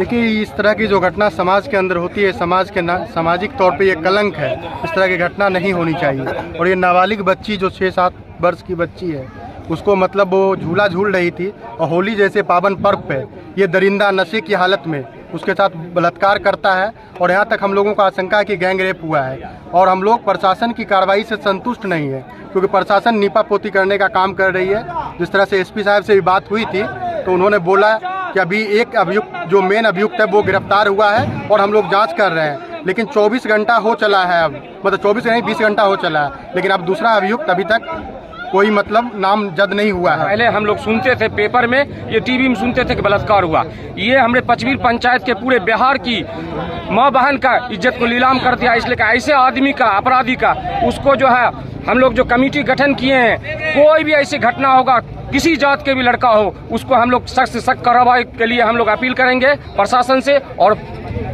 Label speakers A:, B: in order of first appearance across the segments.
A: देखिए, इस तरह की जो घटना समाज के अंदर होती है, समाज के सामाजिक तौर पे ये कलंक है। इस तरह की घटना नहीं होनी चाहिए। और ये नाबालिग बच्ची जो 6-7 वर्ष की बच्ची है, उसको मतलब वो झूला झूल रही थी और होली जैसे पावन पर्व पे ये दरिंदा नशे की हालत में उसके साथ बलात्कार करता है। और यहाँ तक हम लोगों का आशंका है कि गैंग रेप हुआ है। और हम लोग प्रशासन की कार्रवाई से संतुष्ट नहीं है, क्योंकि प्रशासन नीपा पोती करने का काम कर रही है। जिस तरह से एसपी साहब से भी बात हुई थी तो उन्होंने बोला कि अभी एक अभियुक्त, जो मेन अभियुक्त है, वो गिरफ्तार हुआ है और हम लोग जांच कर रहे हैं। लेकिन 24 घंटा हो चला है, अब मतलब 24 नहीं 20 घंटा हो चला है, लेकिन अब दूसरा अभियुक्त अभी तक कोई मतलब नामजद नहीं हुआ है।
B: पहले हम लोग सुनते थे पेपर में, ये टीवी में सुनते थे कि बलात्कार हुआ। ये हमने पचवीर पंचायत के पूरे बिहार की माँ बहन का इज्जत को नीलाम कर दिया। इसलिए कि ऐसे आदमी का, अपराधी का, उसको जो है हम लोग जो कमेटी गठन किए हैं, कोई भी ऐसी घटना होगा, किसी जात के भी लड़का हो, उसको हम लोग सख्त से सख्त कार्रवाई के लिए हम लोग अपील करेंगे प्रशासन से। और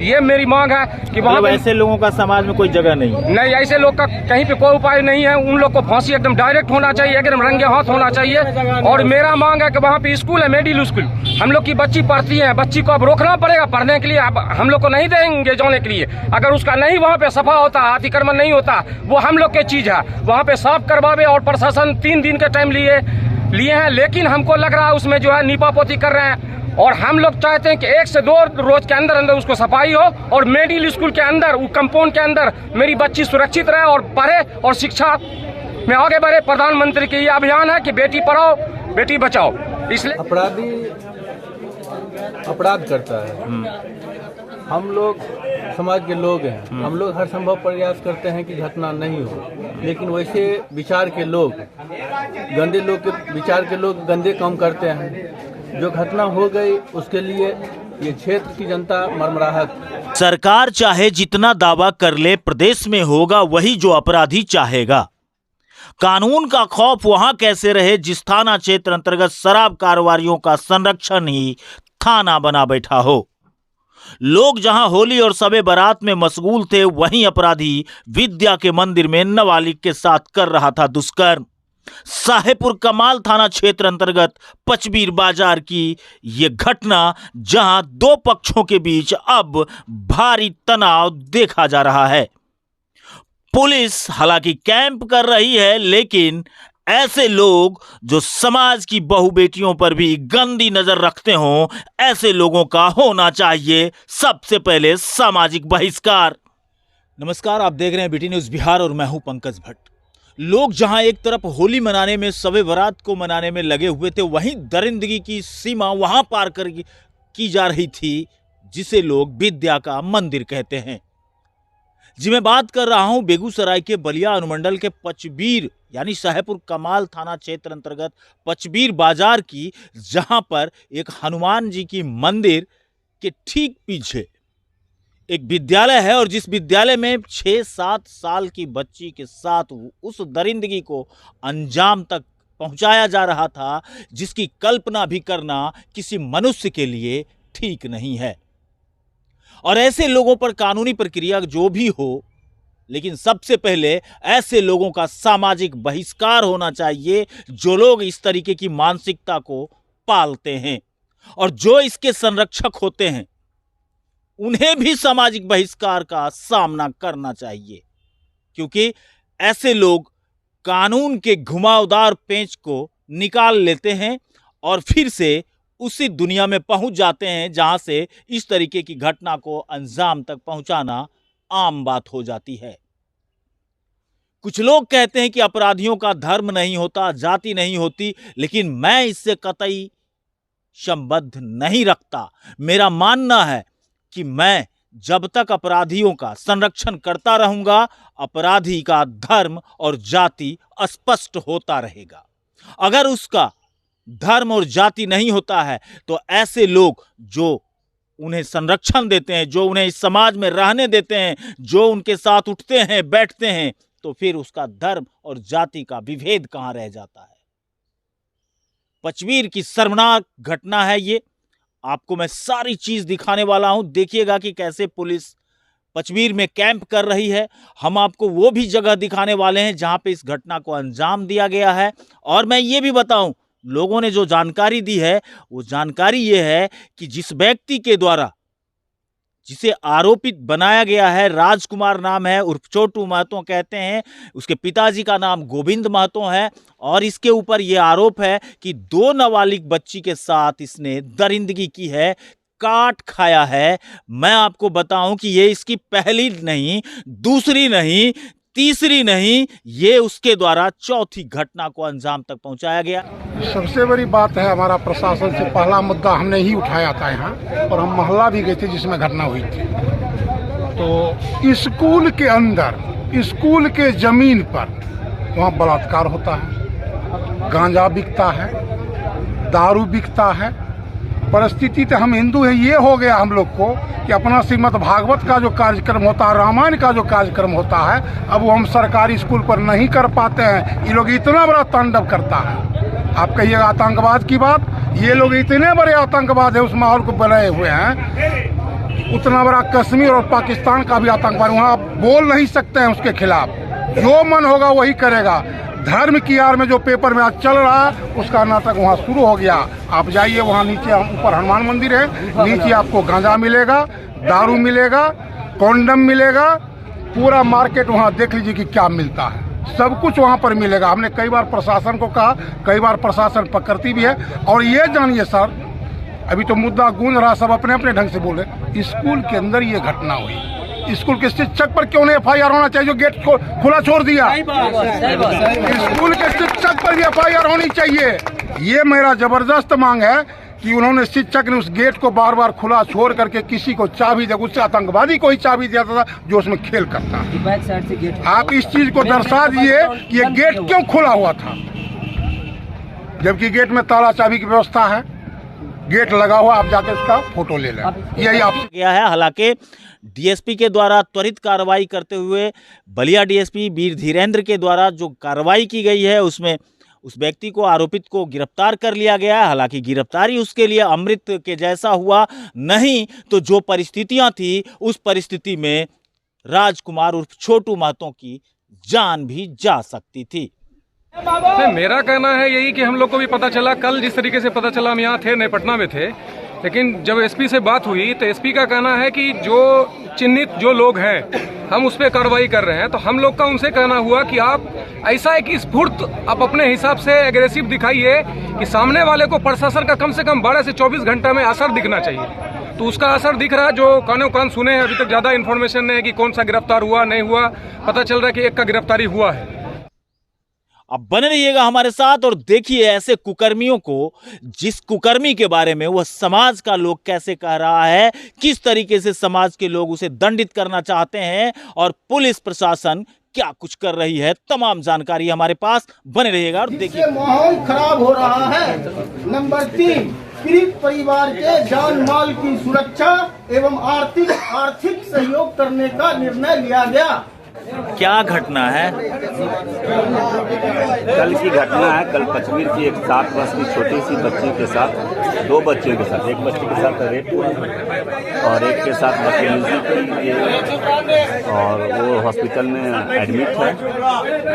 B: ये मेरी मांग है कि वहाँ
C: मतलब ऐसे लोगों का समाज में कोई जगह नहीं है।
B: नहीं, ऐसे लोग का कहीं पे कोई उपाय नहीं है। उन लोग को फांसी एकदम डायरेक्ट होना चाहिए, एकदम रंगे हाथ होना चाहिए। और मेरा मांग है कि वहाँ पे स्कूल है, मिडिल स्कूल, हम लोग की बच्ची पढ़ती है, बच्ची को अब रोकना पड़ेगा पढ़ने के लिए। अब हम लोग को नहीं देंगे जाने के लिए। अगर उसका नहीं वहाँ पे सफा होता, अतिक्रमण नहीं होता, वो हम लोग की चीज है, वहाँ पे साफ करवावे। और प्रशासन 3 दिन का टाइम लिए हैं, लेकिन हमको लग रहा है उसमें जो है नीपापोती कर रहे हैं। और हम लोग चाहते हैं कि 1 से 2 रोज के अंदर अंदर उसको सफाई हो और मिडिल स्कूल के अंदर, वो कंपाउंड के अंदर मेरी बच्ची सुरक्षित रहे और पढ़े और शिक्षा में आगे बढ़े। प्रधानमंत्री की ये अभियान है कि बेटी पढ़ाओ बेटी बचाओ। इसलिए
D: अपराधी अपराध करता है। हम लोग समाज के लोग हैं, हम लोग हर संभव प्रयास करते हैं कि घटना नहीं हो, लेकिन वैसे विचार के लोग, गंदे लोग के विचार के लोग गंदे काम करते हैं। जो घटना हो गई उसके लिए ये क्षेत्र की जनता मरमराहट।
C: सरकार चाहे जितना दावा कर ले, प्रदेश में होगा वही जो अपराधी चाहेगा। कानून का खौफ वहां कैसे रहे जिस थाना क्षेत्र अंतर्गत शराब कारोबारियों का संरक्षण ही थाना बना बैठा हो। लोग जहां होली और सबे बारात में मशगूल थे, वहीं अपराधी विद्या के मंदिर में नाबालिग के साथ कर रहा था दुष्कर्म। साहेबपुर कमाल थाना क्षेत्र अंतर्गत पचबीर बाजार की यह घटना, जहां 2 पक्षों के बीच अब भारी तनाव देखा जा रहा है। पुलिस हालांकि कैंप कर रही है, लेकिन ऐसे लोग जो समाज की बहू बेटियों पर भी गंदी नजर रखते हों, ऐसे लोगों का होना चाहिए सबसे पहले सामाजिक बहिष्कार। नमस्कार, आप देख रहे हैं बीटी न्यूज बिहार और मैं हूं पंकज भट्ट। लोग जहां एक तरफ होली मनाने में, शब बारात को मनाने में लगे हुए थे, वहीं दरिंदगी की सीमा वहां पार कर की जा रही थी, जिसे लोग विद्या का मंदिर कहते हैं। जी मैं बात कर रहा हूं बेगूसराय के बलिया अनुमंडल के पचबीर यानी साहेबपुर कमाल थाना क्षेत्र अंतर्गत पचबीर बाजार की, जहां पर एक हनुमान जी की मंदिर के ठीक पीछे एक विद्यालय है। और जिस विद्यालय में 6-7 साल की बच्ची के साथ उस दरिंदगी को अंजाम तक पहुंचाया जा रहा था, जिसकी कल्पना भी करना किसी मनुष्य के लिए ठीक नहीं है। और ऐसे लोगों पर कानूनी प्रक्रिया जो भी हो, लेकिन सबसे पहले ऐसे लोगों का सामाजिक बहिष्कार होना चाहिए जो लोग इस तरीके की मानसिकता को पालते हैं। और जो इसके संरक्षक होते हैं, उन्हें भी सामाजिक बहिष्कार का सामना करना चाहिए, क्योंकि ऐसे लोग कानून के घुमावदार पेंच को निकाल लेते हैं और फिर से उसी दुनिया में पहुंच जाते हैं जहां से इस तरीके की घटना को अंजाम तक पहुंचाना आम बात हो जाती है। कुछ लोग कहते हैं कि अपराधियों का धर्म नहीं होता, जाति नहीं होती, लेकिन मैं इससे कतई संबंध नहीं रखता। मेरा मानना है कि मैं जब तक अपराधियों का संरक्षण करता रहूंगा, अपराधी का धर्म और जाति स्पष्ट होता रहेगा। अगर उसका धर्म और जाति नहीं होता है, तो ऐसे लोग जो उन्हें संरक्षण देते हैं, जो उन्हें इस समाज में रहने देते हैं, जो उनके साथ उठते हैं बैठते हैं, तो फिर उसका धर्म और जाति का विभेद कहां रह जाता है। पचबीर की शर्मनाक घटना है ये। आपको मैं सारी चीज दिखाने वाला हूं। देखिएगा कि कैसे पुलिस पचबीर में कैंप कर रही है। हम आपको वो भी जगह दिखाने वाले हैं जहां पे इस घटना को अंजाम दिया गया है। और मैं ये भी बताऊं, लोगों ने जो जानकारी दी है, वो जानकारी ये है कि जिस व्यक्ति के द्वारा जिसे आरोपित बनाया गया है, राजकुमार नाम है, उर्फ छोटू महतो कहते हैं। उसके पिताजी का नाम गोविंद महतो है और इसके ऊपर यह आरोप है कि 2 नाबालिग बच्ची के साथ इसने दरिंदगी की है, काट खाया है। मैं आपको बताऊं कि ये इसकी पहली नहीं, दूसरी नहीं, तीसरी नहीं, ये उसके द्वारा चौथी घटना को अंजाम तक पहुंचाया गया।
E: सबसे बड़ी बात है, हमारा प्रशासन से पहला मुद्दा हमने ही उठाया था यहाँ, और हम मोहल्ला भी गए थे जिसमें घटना हुई थी। तो स्कूल के अंदर, स्कूल के जमीन पर वहाँ बलात्कार होता है, गांजा बिकता है, दारू बिकता है। परिस्थिति तो हम हिंदू हैं, ये हो गया हम लोग को कि अपना श्रीमद् भागवत का जो कार्यक्रम होता है, रामायण का जो कार्यक्रम होता है, अब वो हम सरकारी स्कूल पर नहीं कर पाते हैं। ये लोग इतना बड़ा तांडव करता है। आप कहिएगा आतंकवाद की बात, ये लोग इतने बड़े आतंकवाद है, उस माहौल को बनाए हुए हैं। उतना बड़ा कश्मीर और पाकिस्तान का भी आतंकवाद, वहाँ आप बोल नहीं सकते हैं उसके खिलाफ। जो मन होगा वही करेगा। धर्म की आड़ में जो पेपर में आज चल रहा है, उसका नाटक वहाँ शुरू हो गया। आप जाइए, वहाँ नीचे ऊपर हनुमान मंदिर है, नीचे आपको गांजा मिलेगा, दारू मिलेगा, कॉन्डम मिलेगा, पूरा मार्केट वहाँ देख लीजिए कि क्या मिलता है। सब कुछ वहाँ पर मिलेगा। हमने कई बार प्रशासन को कहा, कई बार प्रशासन पकड़ती भी है। और ये जानिए सर, अभी तो मुद्दा गूंज रहा, सब अपने अपने ढंग से बोल रहे, स्कूल के अंदर ये घटना हुई। स्कूल के शिक्षक पर क्यों नहीं FIR होना चाहिए जो गेट खुला छोड़ दिया? स्कूल के शिक्षक पर भी FIR होनी चाहिए। ये मेरा जबरदस्त मांग है कि उन्होंने, शिक्षक ने उस गेट को बार बार खुला छोड़ करके किसी को चाबी दे, उससे आतंकवादी को ही चाबी दिया था जो उसमें खेल करता है। आप इस चीज को दर्शा दिए कि ये गेट क्यों खुला हुआ था, जबकि गेट में ताला चाबी की व्यवस्था है, गेट लगा हुआ, आप जाके उसका फोटो ले लें। यही आप
C: गया है। हालांकि डीएसपी के द्वारा त्वरित कार्रवाई करते हुए बलिया डीएसपी वीर धीरेन्द्र के द्वारा जो कार्रवाई की गई है, उसमें उस व्यक्ति को, आरोपित को गिरफ्तार कर लिया गया है। हालांकि गिरफ्तारी उसके लिए अमृत के जैसा हुआ नहीं, तो जो परिस्थितियां थी उस परिस्थिति में राजकुमार उर्फ छोटू महतो की जान भी जा सकती थी।
B: नहीं, मेरा कहना है यही कि हम लोग को भी पता चला, कल जिस तरीके से पता चला, हम यहाँ थे, नए पटना में थे, लेकिन जब एसपी से बात हुई तो एसपी का कहना है कि जो चिन्हित जो लोग हैं हम उस पर कार्रवाई कर रहे हैं। तो हम लोग का उनसे कहना हुआ कि आप ऐसा एक स्फूर्त, आप अपने हिसाब से एग्रेसिव दिखाइए कि सामने वाले को प्रशासन का कम से कम 12 से 24 घंटा में असर दिखना चाहिए। तो उसका असर दिख रहा है, जो कानों कान सुने हैं। अभी तक ज़्यादा इन्फॉर्मेशन नहीं है कि कौन सा गिरफ्तार हुआ नहीं हुआ, पता चल रहा है कि एक का गिरफ्तारी हुआ है।
C: अब बने रहिएगा हमारे साथ और देखिए ऐसे कुकर्मियों को, जिस कुकर्मी के बारे में वह समाज का लोग कैसे कह रहा है, किस तरीके से समाज के लोग उसे दंडित करना चाहते हैं और पुलिस प्रशासन क्या कुछ कर रही है। तमाम जानकारी हमारे पास, बने रहिएगा और देखिए।
F: माहौल खराब हो रहा है। नंबर 3, पीड़ित परिवार के जान माल की सुरक्षा एवं आर्थिक सहयोग करने का निर्णय लिया गया।
C: क्या घटना है?
G: कल की घटना है। कल कश्मीर की एक 7 वर्ष की छोटी सी बच्ची के साथ, 2 बच्चियों के साथ, एक बच्चे के साथ रेप हुआ और एक के साथ बदतमीजी की गई और वो हॉस्पिटल में एडमिट है।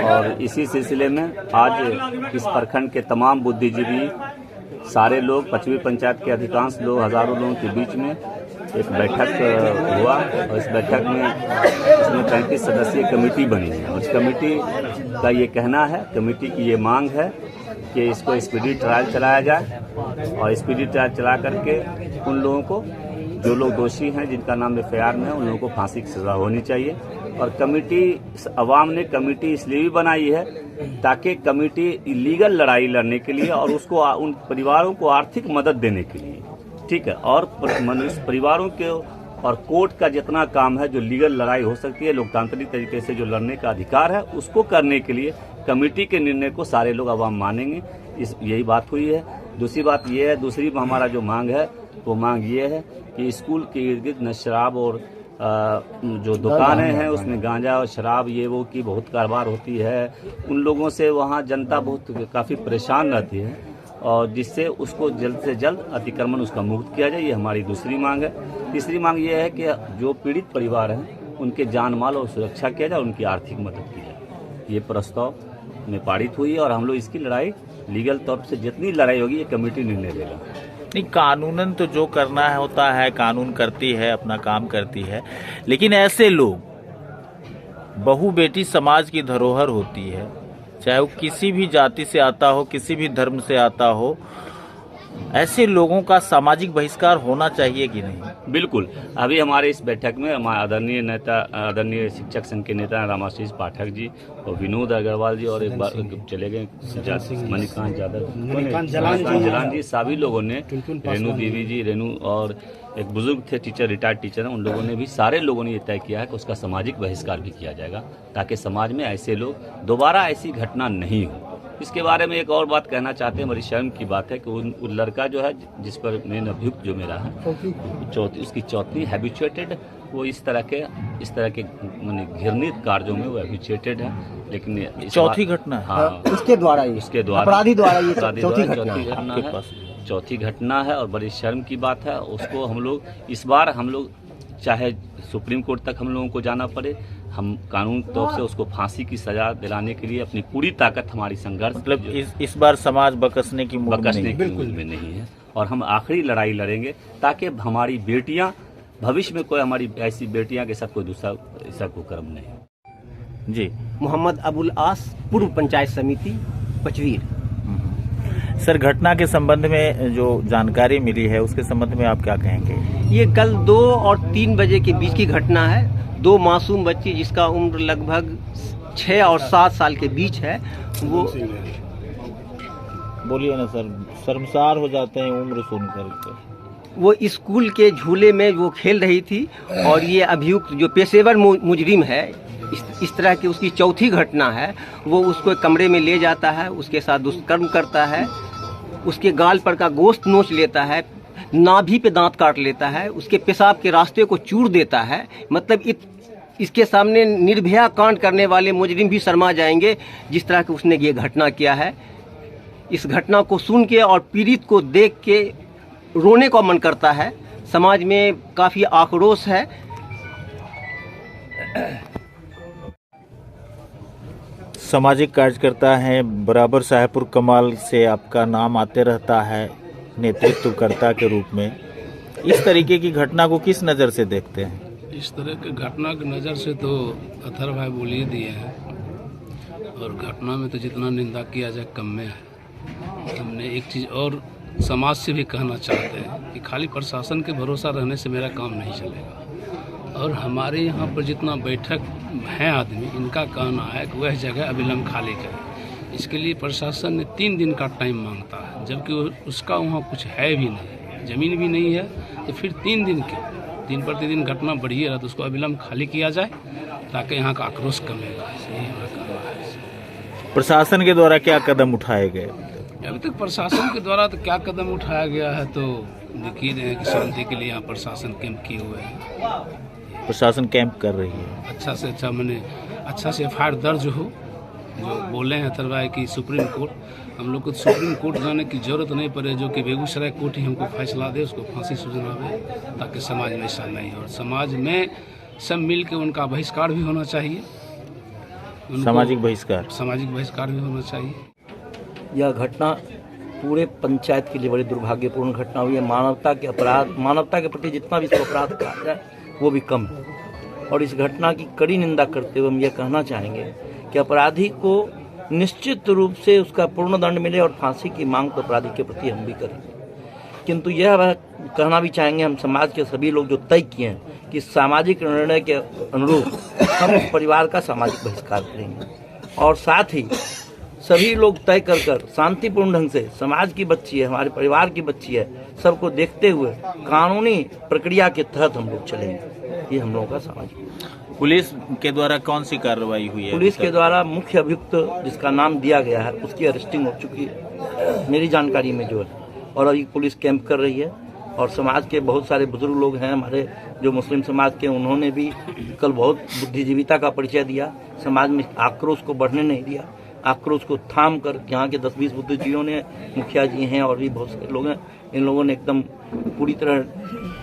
G: और इसी सिलसिले में आज इस प्रखंड के तमाम बुद्धिजीवी, सारे लोग, पचवी पंचायत के अधिकांश लोग, हजारों लोगों के बीच में एक बैठक हुआ और इस बैठक में इसमें 35 सदस्यीय कमेटी बनी है। और इस कमेटी का ये कहना है, कमेटी की ये मांग है कि इसको स्पीडी ट्रायल चलाया जाए और स्पीडी ट्रायल चला करके उन लोगों को, जो लोग दोषी हैं, जिनका नाम FIR में है, उन लोगों को फांसी की सजा होनी चाहिए। और कमेटी, अवाम ने कमेटी इसलिए भी बनाई है ताकि कमेटी इलीगल लड़ाई लड़ने के लिए और उसको, उन परिवारों को आर्थिक मदद देने के लिए, ठीक है, और मनुष्य परिवारों के और कोर्ट का जितना काम है, जो लीगल लड़ाई हो सकती है, लोकतांत्रिक तरीके से जो लड़ने का अधिकार है, उसको करने के लिए कमेटी के निर्णय को सारे लोग अवाम मानेंगे। यही बात हुई है। दूसरी बात ये है, दूसरी हमारा जो मांग है वो मांग ये है कि स्कूल के इर्द गिर्द न शराब और जो दुकानें हैं उसमें गांजा और शराब ये वो की बहुत कारोबार होती है। उन लोगों से वहाँ जनता बहुत काफ़ी परेशान रहती है और जिससे उसको जल्द से जल्द अतिक्रमण उसका मुक्त किया जाए, ये हमारी दूसरी मांग है। तीसरी मांग ये है कि जो पीड़ित परिवार हैं उनके जान माल और सुरक्षा किया जाए, उनकी आर्थिक मदद की जाए। ये प्रस्ताव में पारित हुई और हम लोग इसकी लड़ाई लीगल तौर से जितनी लड़ाई होगी ये कमेटी निर्णय लेगा।
C: नहीं, कानूनन तो जो करना है होता है, कानून करती है, अपना काम करती है, लेकिन ऐसे लोग, बहू बेटी समाज की धरोहर होती है, चाहे वो किसी भी जाति से आता हो, किसी भी धर्म से आता हो, ऐसे लोगों का सामाजिक बहिष्कार होना चाहिए कि नहीं?
G: बिल्कुल। अभी हमारे इस बैठक में हमारे आदरणीय नेता, आदरणीय शिक्षक संघ के नेता रामाशीष पाठक जी और विनोद अग्रवाल जी और एक बार चले गए मणिकांत जलान जी, सभी लोगों ने, रेणु देवी जी, रेणु और एक बुजुर्ग थे टीचर, रिटायर्ड टीचर हैं, उन लोगों ने भी, सारे लोगों ने ये तय किया है कि उसका सामाजिक बहिष्कार भी किया जाएगा ताकि समाज में ऐसे लोग दोबारा ऐसी घटना नहीं हो। इसके बारे में एक और बात कहना चाहते हैं, बड़ी शर्म की बात है कि वो लड़का जो है जिस पर मेन अभियुक्त जो मेरा है, उसकी चौथी हैबिचुएटेड, वो इस तरह के माने घृणित कार्यों में वो हैबिचुएटेड है। लेकिन
C: चौथी घटना है,
G: हाँ,
H: उसके द्वारा अपराधी द्वारा ये चौथी घटना है,
G: चौथी घटना है और बड़ी शर्म की बात है। उसको हम लोग इस बार चाहे सुप्रीम कोर्ट तक हम लोगों को जाना पड़े, हम कानून तौर से उसको फांसी की सजा दिलाने के लिए अपनी पूरी ताकत, हमारी संघर्ष,
C: मतलब इस बार समाज बकसने की मूड
G: में नहीं है और हम आखिरी लड़ाई लड़ेंगे ताकि हमारी बेटियां, भविष्य में कोई हमारी ऐसी बेटियां के साथ कोई दूसरा ऐसा कोई कर्म नहीं।
C: जी।
H: मोहम्मद अबुल आस, पूर्व पंचायत समिति पचवीर।
C: सर, घटना के संबंध में जो जानकारी मिली है उसके संबंध में आप क्या कहेंगे?
H: ये कल 2 और 3 बजे के बीच की घटना है। 2 मासूम बच्ची जिसका उम्र लगभग 6 और 7 साल के बीच है, वो,
C: बोलिए ना सर, शर्मसार हो जाते हैं उम्र सुनकर।
H: वो स्कूल के झूले में वो खेल रही थी और ये अभियुक्त जो पेशेवर मुजरिम है, इस तरह की उसकी चौथी घटना है। वो उसको कमरे में ले जाता है, उसके साथ दुष्कर्म करता है, उसके गाल पर का गोश्त नोच लेता है, नाभि पे दांत काट लेता है, उसके पेशाब के रास्ते को चूर देता है। मतलब इसके सामने निर्भया कांड करने वाले मुजरिम भी शर्मा जाएंगे जिस तरह की उसने ये घटना किया है। इस घटना को सुन के और पीड़ित को देख के रोने का मन करता है। समाज में काफ़ी आक्रोश है।
C: सामाजिक कार्यकर्ता हैं, बराबर साहेबपुर कमाल से आपका नाम आते रहता है नेतृत्वकर्ता के रूप में। इस तरीके की घटना को किस नज़र से देखते हैं?
I: इस तरह की घटना की नज़र से तो अथर भाई बोल ही दिए हैं और घटना में तो जितना निंदा किया जाए कम में है। हमने एक चीज़ और समाज से भी कहना चाहते हैं कि खाली प्रशासन के भरोसा रहने से मेरा काम नहीं चलेगा और हमारे यहाँ पर जितना बैठक हैं आदमी, इनका कहना है कि वह जगह अविलंब खाली करें। इसके लिए प्रशासन ने 3 दिन का टाइम मांगता है, जबकि उसका वहाँ कुछ है भी नहीं, ज़मीन भी नहीं है, तो फिर 3 दिन के दिन प्रतिदिन घटना बढ़ी रहा तो उसको अविलंब खाली किया जाए ताकि यहाँ का आक्रोश कमेगा। यही हमारा कहना है।
C: प्रशासन के द्वारा क्या कदम उठाए गए?
I: अभी तक प्रशासन के द्वारा तो क्या कदम उठाया गया है तो दिख ही रहे हैं कि शांति के लिए यहाँ प्रशासन कैंप किए हुए हैं।
C: प्रशासन कैंप कर रही है।
I: अच्छा से अच्छा, मैंने अच्छा से FIR दर्ज हो। जो बोले हैं अथरभाई की सुप्रीम कोर्ट, हम लोग को सुप्रीम कोर्ट जाने की जरूरत नहीं पड़े, जो कि बेगूसराय कोर्ट ही हमको फैसला दे, उसको फांसी सुनावे ताकि समाज में ऐसा नहीं हो। समाज में सब मिल के उनका बहिष्कार भी होना चाहिए,
C: सामाजिक बहिष्कार
I: भी होना चाहिए।
J: यह घटना पूरे पंचायत के लिए बड़ी दुर्भाग्यपूर्ण घटना हुई है। मानवता के अपराध, मानवता के प्रति जितना भी इसको अपराध कहा जाए वो भी कम है और इस घटना की कड़ी निंदा करते हुए हम ये कहना चाहेंगे कि अपराधी को निश्चित रूप से उसका पूर्ण दंड मिले और फांसी की मांग तो अपराधी के प्रति हम भी करेंगे। किंतु यह कहना भी चाहेंगे हम समाज के सभी लोग जो तय किए हैं कि सामाजिक निर्णय के अनुरूप हम उस परिवार का सामाजिक बहिष्कार करेंगे और साथ ही सभी लोग तय कर शांतिपूर्ण ढंग से, समाज की बच्ची है, हमारे परिवार की बच्ची है, सबको देखते हुए कानूनी प्रक्रिया के तहत हम लोग चलेंगे। ये हम लोगों का सामाजिक।
C: पुलिस के द्वारा कौन सी कार्रवाई हुई है?
J: पुलिस के द्वारा मुख्य अभियुक्त जिसका नाम दिया गया है उसकी अरेस्टिंग हो चुकी है मेरी जानकारी में जो है, और अभी पुलिस कैंप कर रही है। और समाज के बहुत सारे बुजुर्ग लोग हैं हमारे जो मुस्लिम समाज के, उन्होंने भी कल बहुत बुद्धिजीविता का परिचय दिया, समाज में आक्रोश को बढ़ने नहीं दिया। आक्रोश को थाम कर यहाँ के 10-20 बुद्धिजीवियों ने, मुखिया जी हैं और भी बहुत सारे लोग हैं, इन लोगों ने एकदम पूरी तरह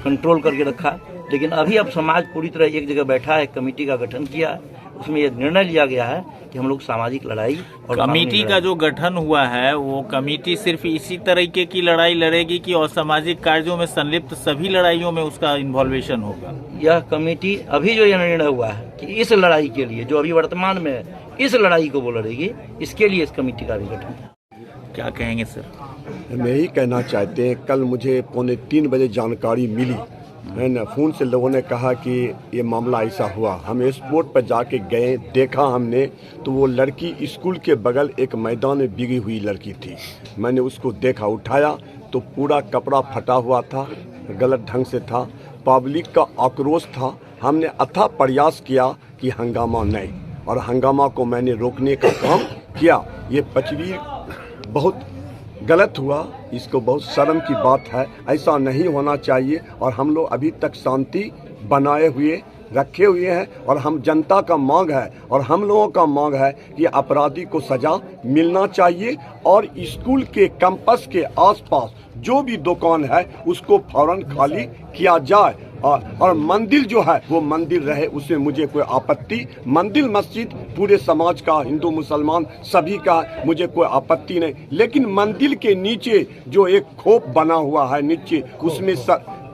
J: कंट्रोल करके रखा। लेकिन अभी अब समाज पूरी तरह एक जगह बैठा है, कमेटी का गठन किया, उसमें ये निर्णय लिया गया है कि हम लोग सामाजिक लड़ाई और
C: कमेटी का जो गठन हुआ है वो कमेटी सिर्फ इसी तरीके की लड़ाई लड़ेगी कि असामाजिक कार्यों में संलिप्त सभी लड़ाइयों में उसका इन्वॉल्वेशन होगा?
J: यह कमेटी अभी जो यह निर्णय हुआ है कि इस लड़ाई के लिए जो अभी वर्तमान में है, इस लड़ाई को वो लड़ेगी, इसके लिए इस कमेटी का भी गठन है।
C: क्या कहेंगे सर?
K: मैं ही कहना चाहते हैं, कल मुझे 2:45 बजे जानकारी मिली है ना, फ़ोन से लोगों ने कहा कि ये मामला ऐसा हुआ। हम एयरपोर्ट पर जाके गए, देखा हमने तो वो लड़की स्कूल के बगल एक मैदान में बिगी हुई लड़की थी। मैंने उसको देखा, उठाया तो पूरा कपड़ा फटा हुआ था, गलत ढंग से था, पब्लिक का आक्रोश था। हमने अथक प्रयास किया कि हंगामा नहीं, और हंगामा को मैंने रोकने का काम किया। ये पचवीर बहुत गलत हुआ, इसको बहुत शर्म की बात है, ऐसा नहीं होना चाहिए। और हम लोग अभी तक शांति बनाए हुए रखे हुए हैं, और हम जनता का मांग है और हम लोगों का मांग है कि अपराधी को सजा मिलना चाहिए, और स्कूल के कैंपस के आसपास जो भी दुकान है उसको फौरन खाली किया जाए, और मंदिर जो है वो मंदिर रहे, उसमें मुझे कोई आपत्ति, मंदिर मस्जिद पूरे समाज का, हिंदू मुसलमान सभी का, मुझे कोई आपत्ति नहीं। लेकिन मंदिर के नीचे जो एक खोप बना हुआ है, नीचे उसमें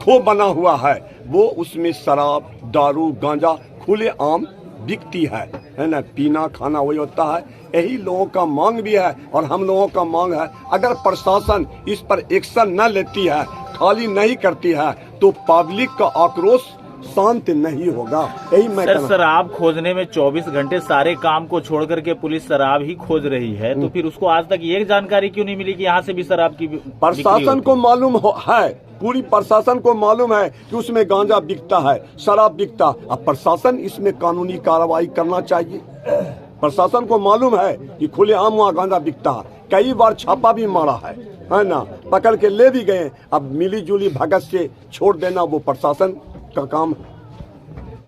K: खोप बना हुआ है, वो उसमें शराब, दारू, गांजा खुले आम बिकती है ना, पीना खाना वही होता है। यही लोगों का मांग भी है और हम लोगों का मांग है, अगर प्रशासन इस पर एक्शन न लेती है, खाली नहीं करती है, तो पब्लिक का आक्रोश शांत नहीं होगा। यही मैं
C: सर, शराब खोजने में 24 घंटे सारे काम को छोड़ करके पुलिस शराब ही खोज रही है, तो फिर उसको आज तक ये जानकारी क्यों नहीं मिली कि यहाँ से भी शराब की
K: प्रशासन को मालूम है, पूरी प्रशासन को मालूम है कि उसमें गांजा बिकता है, शराब बिकता। अब प्रशासन इसमें कानूनी कार्रवाई करना चाहिए। प्रशासन को मालूम है कि खुलेआम वहाँ गांजा बिकता है, कई बार छापा भी मारा है ना, पकड़ के ले भी गए। अब मिली जुली भगत से छोड़ देना वो प्रशासन का काम